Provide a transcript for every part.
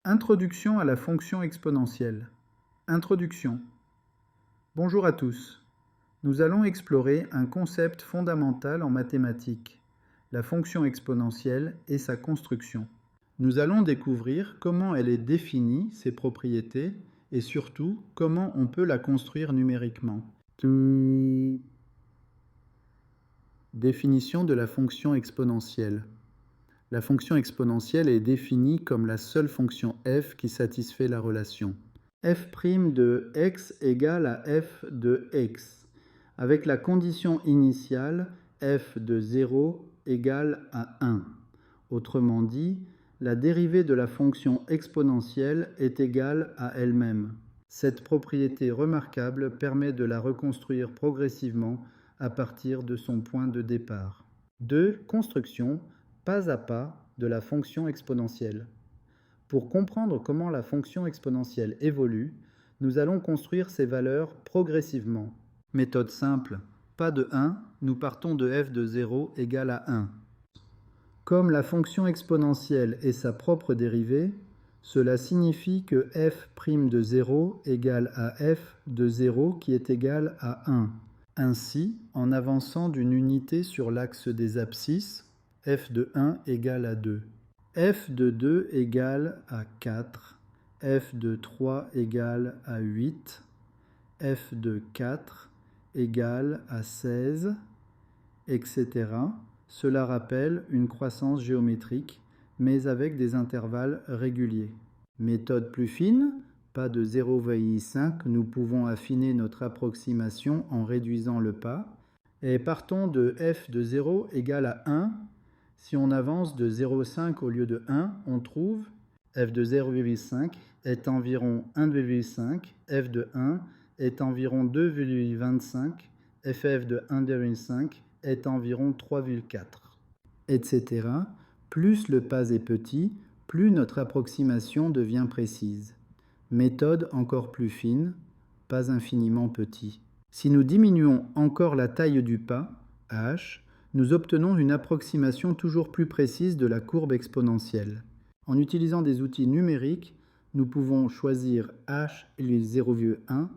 Introduction à la fonction exponentielle. Introduction. Bonjour à tous. Nous allons explorer un concept fondamental en mathématiques, la fonction exponentielle et sa construction. Nous allons découvrir comment elle est définie, ses propriétés, et surtout comment on peut la construire numériquement. Définition de la fonction exponentielle. La fonction exponentielle est définie comme la seule fonction f qui satisfait la relation f' de x égale à f de x, avec la condition initiale f de 0 égale à 1. Autrement dit, la dérivée de la fonction exponentielle est égale à elle-même. Cette propriété remarquable permet de la reconstruire progressivement à partir de son point de départ. 2. Construction pas à pas de la fonction exponentielle. Pour comprendre comment la fonction exponentielle évolue, nous allons construire ses valeurs progressivement. Méthode simple, pas de 1, nous partons de f de 0 égale à 1. Comme la fonction exponentielle est sa propre dérivée, cela signifie que f' de 0 égale à f de 0 qui est égal à 1. Ainsi, en avançant d'une unité sur l'axe des abscisses, f de 1 égale à 2. f de 2 égale à 4. f de 3 égale à 8. f de 4 égale à 16, etc. Cela rappelle une croissance géométrique, mais avec des intervalles réguliers. Méthode plus fine, pas de 0,5, nous pouvons affiner notre approximation en réduisant le pas. Et partons de f de 0 égale à 1. Si on avance de 0,5 au lieu de 1, on trouve f de 0,5 est environ 1,5, f de 1 est environ 2,25, ff de 1,5 est environ 3,4, etc. Plus le pas est petit, plus notre approximation devient précise. Méthode encore plus fine, pas infiniment petit. Si nous diminuons encore la taille du pas, h, nous obtenons une approximation toujours plus précise de la courbe exponentielle. En utilisant des outils numériques, nous pouvons choisir h égale 0,1,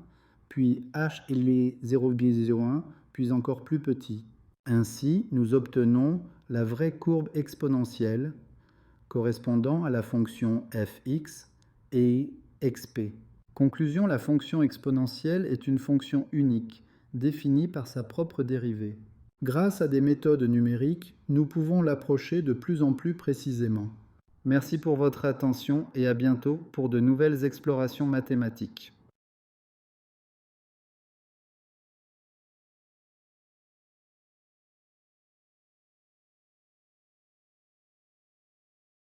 puis h égale 0,01, puis encore plus petit. Ainsi, nous obtenons la vraie courbe exponentielle correspondant à la fonction fx et xp. Conclusion, la fonction exponentielle est une fonction unique, définie par sa propre dérivée. Grâce à des méthodes numériques, nous pouvons l'approcher de plus en plus précisément. Merci pour votre attention et à bientôt pour de nouvelles explorations mathématiques.